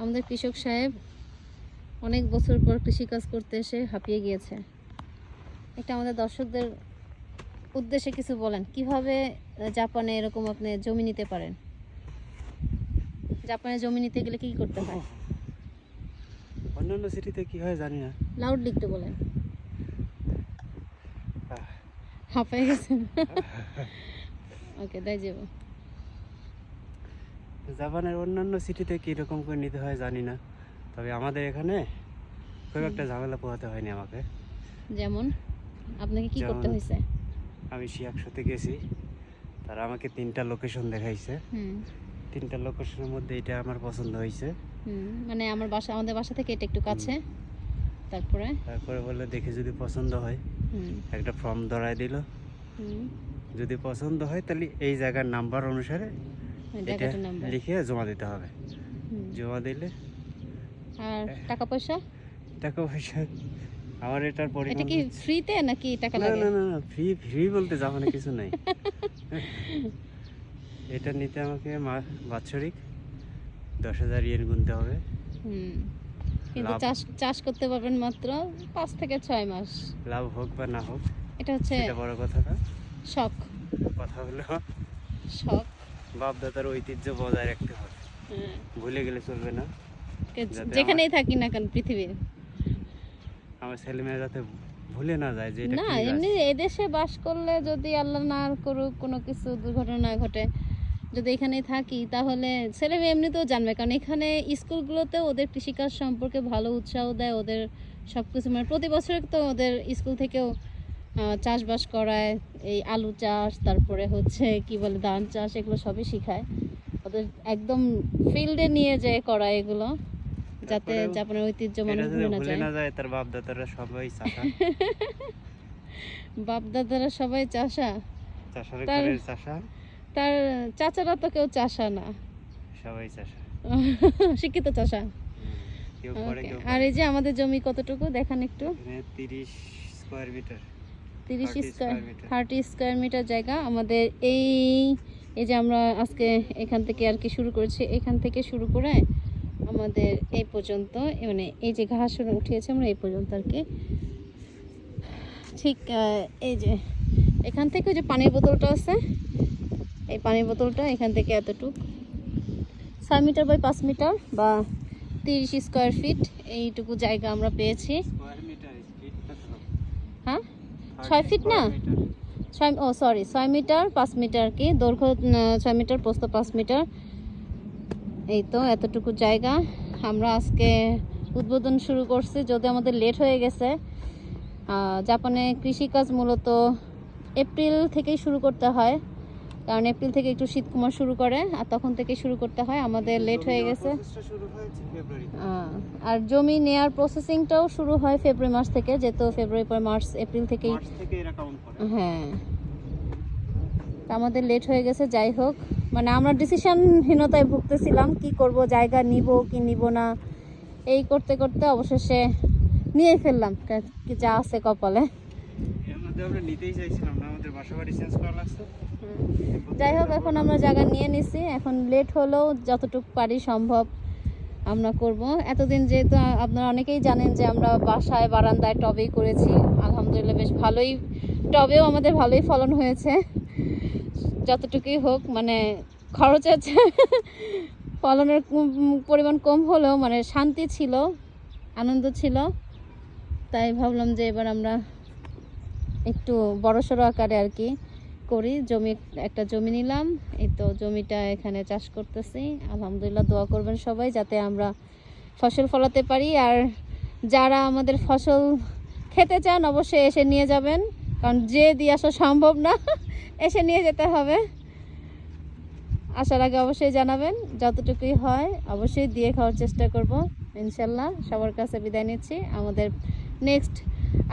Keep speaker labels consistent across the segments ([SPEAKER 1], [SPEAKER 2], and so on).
[SPEAKER 1] আমাদের কৃষক সাহেব অনেক বছর পর কৃষিকাজ করতে এসে হাঁপিয়ে গিয়েছে। এটা আমাদের দর্শকদের উদ্দেশ্যে কিছু বলেন, কিভাবে জাপানে এরকম আপনি জমি নিতে পারেন? জাপানে জমি নিতে গেলে কি করতে হয়?
[SPEAKER 2] অন্যান্য সিটিতে কি হয় জানি না।
[SPEAKER 1] লাউডলি একটু বলেন। হাঁপিয়ে গেছেন? ওকে, তাই যাব।
[SPEAKER 2] জাপানের অন্যান্য সিটিতে কীরকম করে নিতে হয় জানি না, তবে আমাদের এখানে খুব একটা ঝামেলা পোহাতে হয়নি আমাকে।
[SPEAKER 1] যেমন আপনাকে কি করতে হয়েছে?
[SPEAKER 2] আমি শিয়াকশোতে গেছি, তারা আমাকে 3টা লোকেশন দেখাইছে। 3টা লোকেশনের মধ্যে এটা আমার পছন্দ হয়েছে।
[SPEAKER 1] মানে আমাদের বাসা থেকে এটা একটু কাছে। তারপরে
[SPEAKER 2] বললো দেখে যদি পছন্দ হয় একটা ফর্ম ধরায় দিল। যদি পছন্দ হয় তাহলে এই জায়গার নাম্বার অনুসারে এটা লিখে জমা দিতে হবে। জমা দিলে
[SPEAKER 1] আর টাকা পয়সা
[SPEAKER 2] আমার এটার পরিমাণ।
[SPEAKER 1] এটা কি ফ্রিতে নাকি টাকা লাগে?
[SPEAKER 2] না ফ্রি বলতে জাপানে কিছু নাই। এটা নিতে আমাকে বাৎসরিক 10,000 ইয়েন গুনতে হবে।
[SPEAKER 1] কিন্তু চাষ করতে পারবেন মাত্র 5 থেকে 6 মাস।
[SPEAKER 2] লাভ হোক বা না হোক,
[SPEAKER 1] এটা হচ্ছে
[SPEAKER 2] বড় কথা না।
[SPEAKER 1] শখ।
[SPEAKER 2] কথা হলো
[SPEAKER 1] শখ,
[SPEAKER 2] বাপ দাদার ঐতিহ্য বজায় রাখতে হবে। ভুলে গেলে চলবে না।
[SPEAKER 1] যেখানেই থাকি না কেন পৃথিবীর,
[SPEAKER 2] আমার ছেলে মেয়ে যাতে ভুলে না যায় যে এটা
[SPEAKER 1] না এমনি এদেশে বাস করলে যদি আল্লাহ না করুক কোনো কিছু দুর্ঘটনা ঘটে, যদি এখানেই থাকি তাহলে ছেলে মেয়ে এমনিতেও জানবে। কারণ এখানে স্কুলগুলোতে ওদের কৃষিকাজ সম্পর্কে ভালো উৎসাহ দেয়, ওদের সব কিছু মানে প্রতি বছর তো ওদের স্কুল থেকেও চাষবাস করায়, এই আলু চাষ, তারপরে হচ্ছে কি বলে ধান চাষ, এগুলো সবই শেখায় ওদের, একদম ফিল্ডে নিয়ে যায় করায় এগুলো, যাতে জাপানের ঐতিহ্য মানুষ ভুলে না যায়।
[SPEAKER 2] তার বাপ দাদারা সবাই চাষা।
[SPEAKER 1] বাপ দাদারা সবাই চাষা, তার চাচারা তো কেউ চাষা না,
[SPEAKER 2] সবাই চাষা,
[SPEAKER 1] শিক্ষিত চাষা। আর এই যে আমাদের জমি কতটুকু দেখান একটু।
[SPEAKER 2] 30 স্কয়ার মিটার,
[SPEAKER 1] 30 স্কয়ার মিটার জায়গা আমাদের। এই যে আমরা আজকে এখান থেকে আর কি শুরু করেছি, এখান থেকে শুরু করে আমাদের এই পর্যন্ত, মানে এই যে ঘাস উঠিয়েছে আমরা এই পর্যন্ত আর কি। ঠিক এই যে এখান থেকে যে পানির বোতলটা আছে, এই পানির বোতলটা এখান থেকে এতটুক 6 মিটার বাই 5 মিটার বা 30 স্কয়ার ফিট এইটুকু জায়গা আমরা পেয়েছি। হ্যাঁ 6 ফিট না, 6 মিটার 5 মিটার কি দৈর্ঘ্য, 6 মিটার প্রস্থ 5 মিটার। এই তো এতটুকু জায়গা আমরা আজকে উদ্বোধন শুরু করছি, যদি আমাদের লেট হয়ে গেছে। জাপানে কৃষিকাজ মূলত এপ্রিল থেকেই শুরু করতে হয়, কারণ এপ্রিল থেকে একটু শীত কমা শুরু করে, আর তখন থেকে শুরু করতে হয়। আমাদের লেট হয়ে গেছে। আর জমি নেয়ার প্রসেসিংটাও শুরু হয় ফেব্রুয়ারি মাস থেকে, যেহেতু ফেব্রুয়ারি পর মার্চ এপ্রিল থেকেই। হ্যাঁ, আমাদের লেট হয়ে গেছে। যাই হোক, মানে আমরা ডিসিশনহীনতায় ভুগতেছিলাম, কি করব, জায়গা নিব কি নিব না, এই করতে করতে অবশেষে নিয়ে ফেললাম, যা আছে কপালে। যাই হোক, এখন আমরা জায়গা নিয়ে নিছি, এখন লেট হলেও যতটুকু পারি সম্ভব আমরা করব। এতদিন যেহেতু আপনারা অনেকেই জানেন যে আমরা বাসায় বারান্দায় টবেই করেছি, আলহামদুলিল্লাহ বেশ ভালোই, টবেও আমাদের ভালোই ফলন হয়েছে। যতটুকুই হোক, মানে খরচ আছে, ফলনের পরিমাণ কম হলেও মানে শান্তি ছিল, আনন্দ ছিল। তাই ভাবলাম যে এবার আমরা একটু বড়সড় আকারে আর কি করি। একটা জমি নিলাম, এই তো জমিটা এখানে চাষ করতেছি। আলহামদুলিল্লাহ দোয়া করবেন সবাই যাতে আমরা ফসল ফলাতে পারি। আর যারা আমাদের ফসল খেতে চান অবশ্যই এসে নিয়ে যাবেন, কারণ যে দিয়ে আসা সম্ভব না, এসে নিয়ে যেতে হবে। আসার আগে অবশ্যই জানাবেন, যতটুকুই হয় অবশ্যই দিয়ে খাওয়ার চেষ্টা করব ইনশাল্লাহ। সবার কাছে বিদায় নিচ্ছি। আমাদের নেক্সট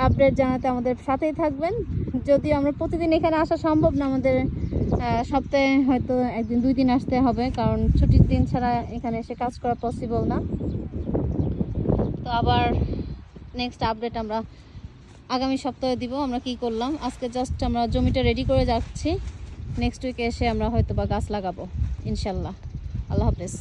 [SPEAKER 1] আপডেট জানাতে আমাদের সাথেই থাকবেন। যদিও আমরা প্রতিদিন এখানে আসা সম্ভব না, আমাদের সপ্তাহে হয়তো 1-2 দিন আসতে হবে, কারণ ছুটির দিন ছাড়া এখানে এসে কাজ করা পসিবল না। তো আবার নেক্সট আপডেট আমরা আগামী সপ্তাহে দিব আমরা কি করলাম। আজকে জাস্ট আমরা জমিটা রেডি করে যাচ্ছি, নেক্সট উইকে এসে আমরা হয়তো বা গাছ লাগাবো ইনশাল্লাহ। আল্লাহ হাফেজ।